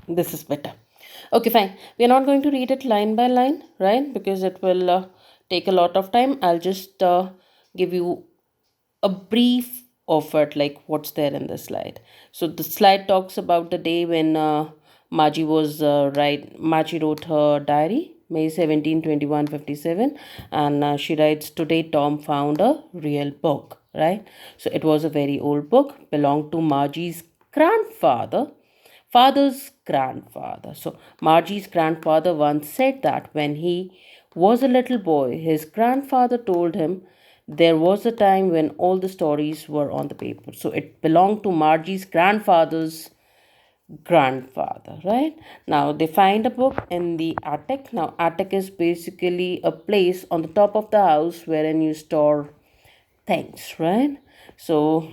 This is better. Okay, fine. We are not going to read it line by line, right? Because it will take a lot of time. I'll just give you a brief of it, like what's there in the slide. So the slide talks about the day when Margie wrote her diary, May 17, 2157, and she writes, "Today Tom found a real book," right? So it was a very old book, belonged to Margie's grandfather, father's grandfather. So Margie's grandfather once said that when he was a little boy, his grandfather told him there was a time when all the stories were on the paper. So it belonged to Margie's grandfather's grandfather, right? Now they find a book in the attic. Now, attic is basically a place on the top of the house wherein you store things, right? So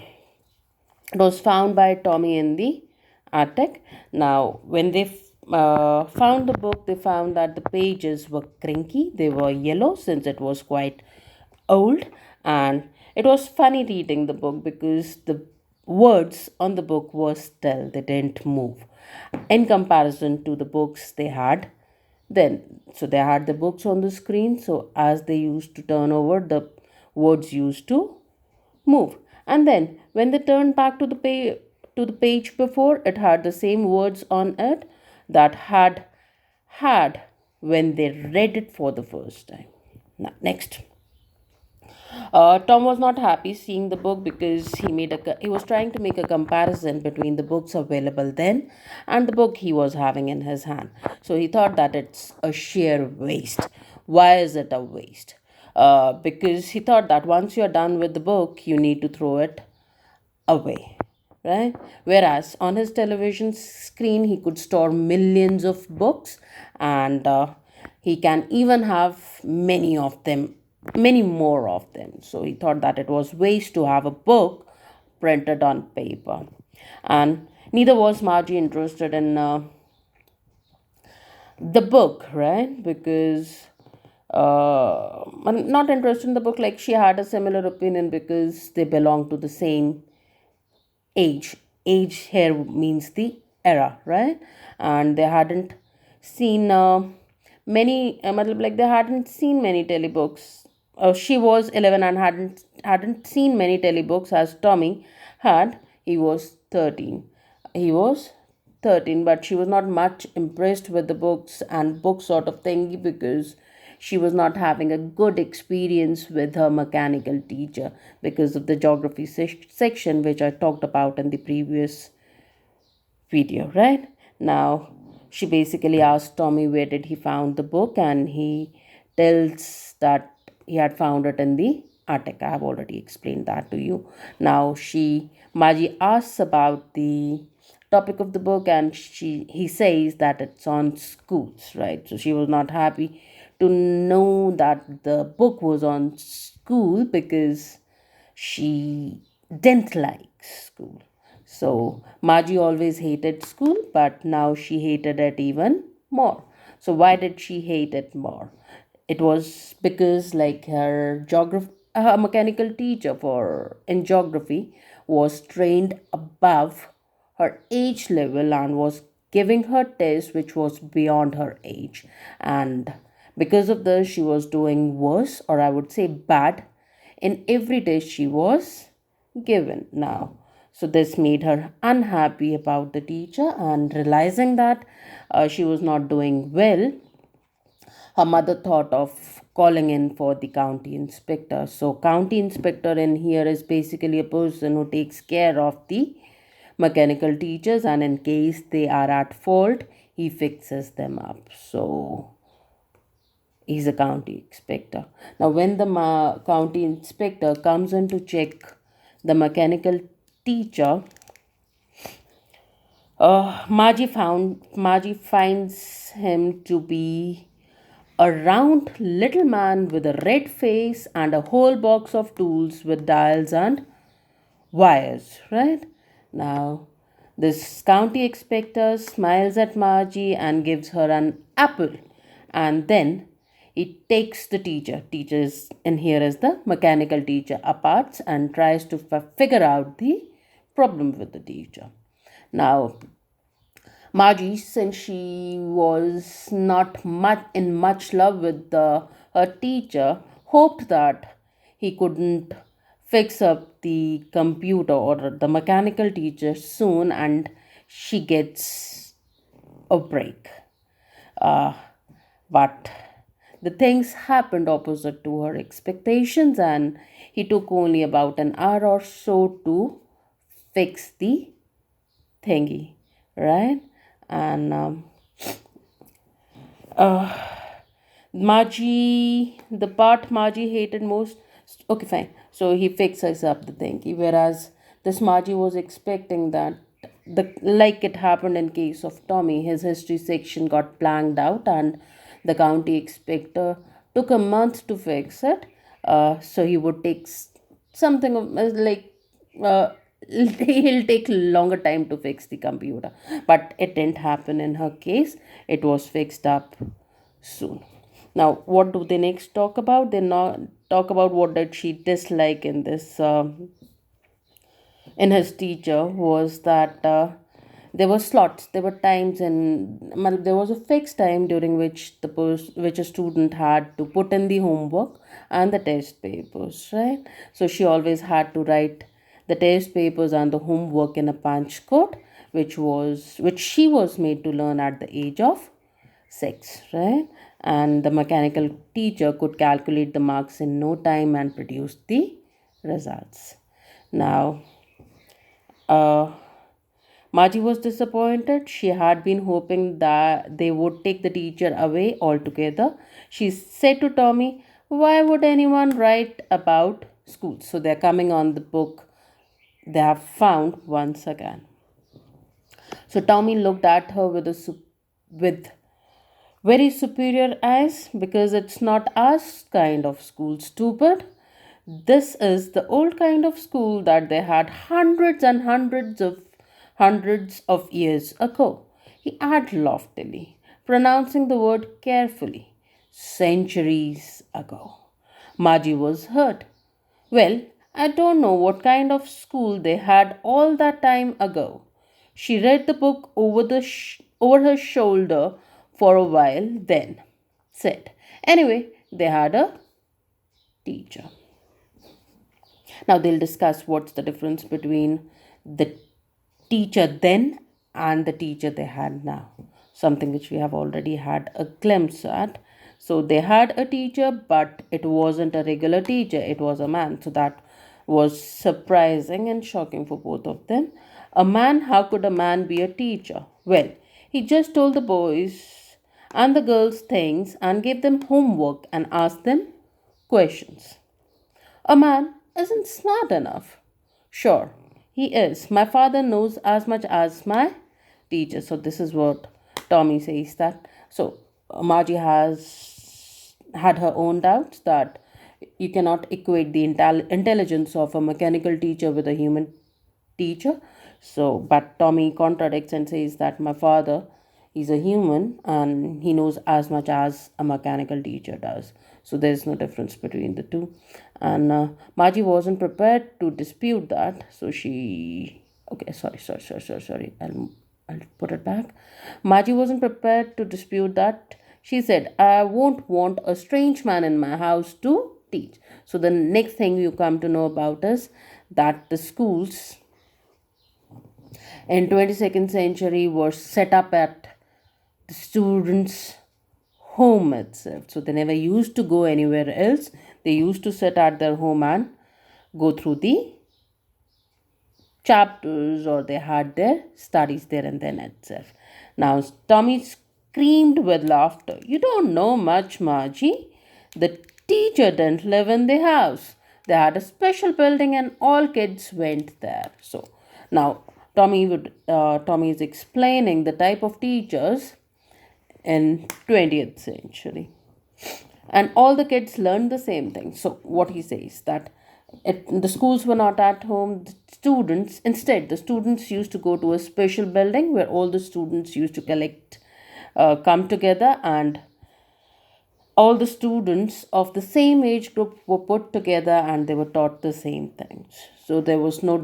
it was found by Tommy in the attic. Now, when they found the book, they found that the pages were crinky. They were yellow since it was quite old, and it was funny reading the book because the words on the book were still, they didn't move in comparison to the books they had then. So they had the books on the screen, so as they used to turn over, the words used to move. And then when they turned back to the page before, it had the same words on it that had when they read it for the first time. Now, next. Tom was not happy seeing the book because he was trying to make a comparison between the books available then and the book he was having in his hand. So he thought that it's a sheer waste. Why is it a waste? Because he thought that once you're done with the book, you need to throw it away, right? Whereas on his television screen, he could store millions of books, and he can even have many more of them. So he thought that it was waste to have a book printed on paper. And neither was Margie interested in the book, right? Because I'm not interested in the book, like she had a similar opinion because they belong to the same age. Age here means the era, right? And they hadn't seen like they hadn't seen many telebooks. She was 11 and hadn't seen many telebooks as Tommy had. He was 13. He was 13, but she was not much impressed with the books and book sort of thing because she was not having a good experience with her mechanical teacher because of the geography section, which I talked about in the previous video, right? Now, she basically asked Tommy where did he found the book, and he tells that he had found it in the attic. I have already explained that to you. Now, Margie asks about the topic of the book, and he says that it's on schools, right? So she was not happy to know that the book was on school because she didn't like school. So Margie always hated school, but now she hated it even more. So why did she hate it more? It was because like her mechanical teacher for in geography was trained above her age level and was giving her tests which was beyond her age, and because of this she was doing worse, or I would say bad, in every test she was given now. So this made her unhappy about the teacher, and realizing that she was not doing well, her mother thought of calling in for the county inspector. So county inspector in here is basically a person who takes care of the mechanical teachers, and in case they are at fault, he fixes them up. So he's a county inspector. Now, when the county inspector comes in to check the mechanical teacher, Margie finds him to be a round little man with a red face and a whole box of tools with dials and wires, right? Now, this county inspector smiles at Margie and gives her an apple, and then he takes the teacher is in here as the mechanical teacher, apart and tries to figure out the problem with the teacher. Now, Margie, since she was not much in much love with her teacher, hoped that he couldn't fix up the computer or the mechanical teacher soon, and she gets a break. Uh, but the things happened opposite to her expectations, and he took only about an hour or so to fix the thingy, right? And the part Margie hated most. Okay, fine. So he fixes up the thingy, whereas this Margie was expecting that like it happened in case of Tommy, his history section got blanked out, and the county inspector took a month to fix it. So he would take something of uh, he'll take longer time to fix the computer, but it didn't happen in her case. It was fixed up soon. Now, what do they next talk about? They not talk about what did she dislike in this in his teacher was that there were slots, there were times, and there was a fixed time during which which a student had to put in the homework and the test papers, right? So she always had to write the test papers and the homework in a punch code, which she was made to learn at the age of 6, right? And the mechanical teacher could calculate the marks in no time and produce the results. Now, uh, Margie was disappointed. She had been hoping that they would take the teacher away altogether. She said to Tommy, "Why would anyone write about school?" So they're coming on the book they have found once again. So Tommy looked at her with very superior eyes, because it's not our kind of school, stupid. This is the old kind of school that they had hundreds of years ago. He added loftily, pronouncing the word carefully. Centuries ago. Margie was hurt. Well, I don't know what kind of school they had all that time ago. She read the book over her shoulder for a while, then said, "Anyway, they had a teacher." Now they'll discuss what's the difference between the teacher then and the teacher they had now, something which we have already had a glimpse at. So they had a teacher, but it wasn't a regular teacher, it was a man. So that was surprising and shocking for both of them. A man, how could a man be a teacher? Well, he just told the boys and the girls things and gave them homework and asked them questions. A man isn't smart enough. Sure, he is. My father knows as much as my teacher. So this is what Tommy says that. So Margie has had her own doubts that you cannot equate the intelligence of a mechanical teacher with a human teacher. So, but Tommy contradicts and says that my father is a human and he knows as much as a mechanical teacher does. So, there's no difference between the two. And Margie wasn't prepared to dispute that. So, okay, sorry. I'll put it back. Margie wasn't prepared to dispute that. She said, "I won't want a strange man in my house to teach." So, the next thing you come to know about is that the schools in 22nd century were set up at the students' home itself. So they never used to go anywhere else. They used to sit at their home and go through the chapters, or they had their studies there and then itself. Now Tommy screamed with laughter. "You don't know much, Margie. The teacher didn't live in the house. They had a special building and all kids went there." So now Tommy is explaining the type of teachers in 20th century, and all the kids learned the same thing. So what he says that the schools were not at home. The students used to go to a special building where all the students used to come together, and all the students of the same age group were put together and they were taught the same things. So there was no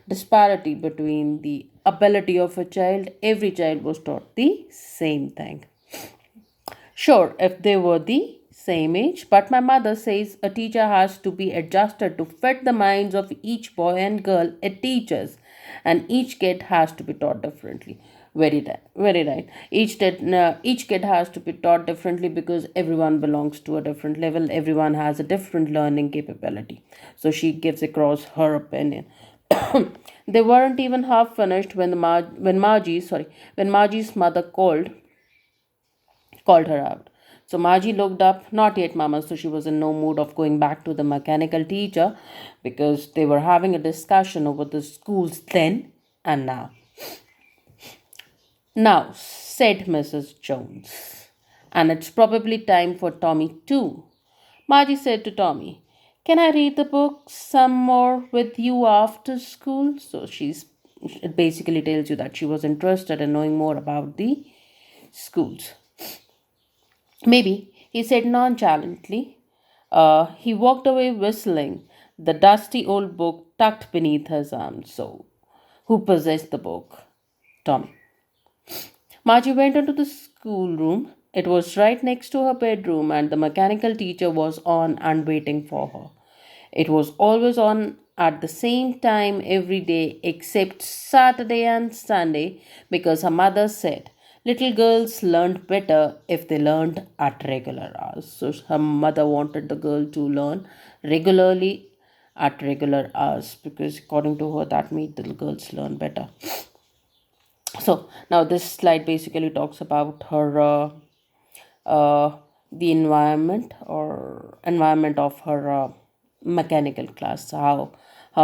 disparity between the ability of a child, every child was taught the same thing. Sure, if they were the same age, but my mother says a teacher has to be adjusted to fit the minds of each boy and girl it teaches, and each kid has to be taught differently. Very right, very right. Each kid has to be taught differently because everyone belongs to a different level. Everyone has a different learning capability. So she gives across her opinion. They weren't even half finished when when Margie's mother called her out. So Margie looked up, not yet, Mama. So she was in no mood of going back to the mechanical teacher because they were having a discussion over the schools then and now. Now, said Mrs. Jones, and it's probably time for Tommy too. Margie said to Tommy, can I read the book some more with you after school? So it basically tells you that she was interested in knowing more about the schools. Maybe, he said nonchalantly. He walked away whistling, the dusty old book tucked beneath his arm. So, who possessed the book? Tommy. Margie went into the schoolroom. It was right next to her bedroom, and the mechanical teacher was on and waiting for her. It was always on at the same time every day except Saturday and Sunday because her mother said little girls learned better if they learned at regular hours. So her mother wanted the girl to learn regularly at regular hours because according to her that made the girls learn better. So now this slide basically talks about her the environment of her mechanical class, how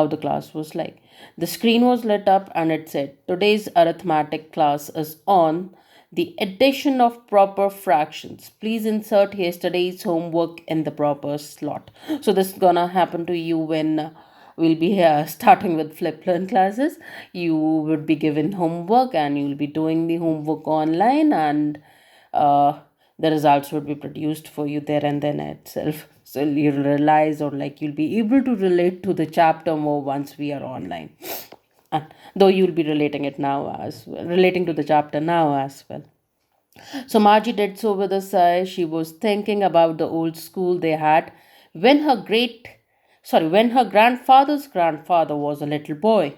the class was like. The screen was lit up and it said today's arithmetic class is on the addition of proper fractions. Please insert yesterday's homework in the proper slot. So this is gonna happen to you when we'll be starting with flip learn classes. You would be given homework and you'll be doing the homework online, and the results would be produced for you there and then itself. So you'll realize, or like you'll be able to relate to the chapter more once we are online. Though you'll be relating to the chapter now as well. So Margie did so with a sigh. She was thinking about the old school they had when when her grandfather's grandfather was a little boy.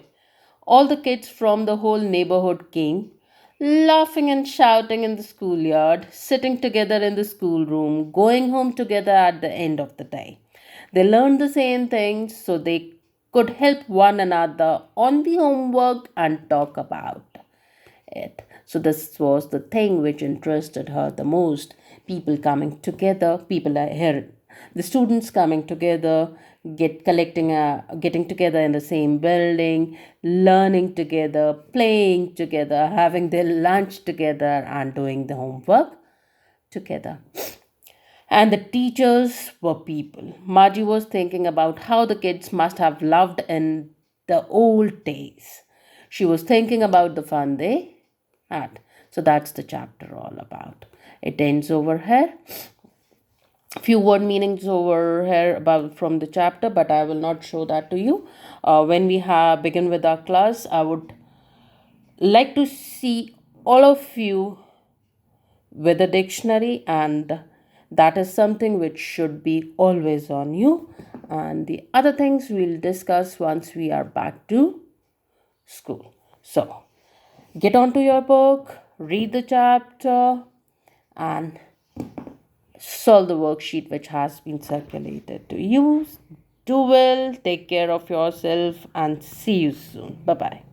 All the kids from the whole neighborhood came, laughing and shouting in the schoolyard, sitting together in the schoolroom, going home together at the end of the day. They learned the same things so they could help one another on the homework and talk about it. So this was the thing which interested her the most. People coming together, people are here, the students coming together, getting together in the same building, learning together, playing together, having their lunch together, and doing the homework together. And the teachers were people. Margie was thinking about how the kids must have loved in the old days. She was thinking about the fun they had. So that's the chapter all about. It ends over here. Few word meanings over here about from the chapter, but I will not show that to you. When we begin with our class, I would like to see all of you with a dictionary, and that is something which should be always on you, and the other things we'll discuss once we are back to school. So get onto your book, read the chapter, and solve the worksheet which has been circulated to you. Do well, take care of yourself, and see you soon. Bye bye.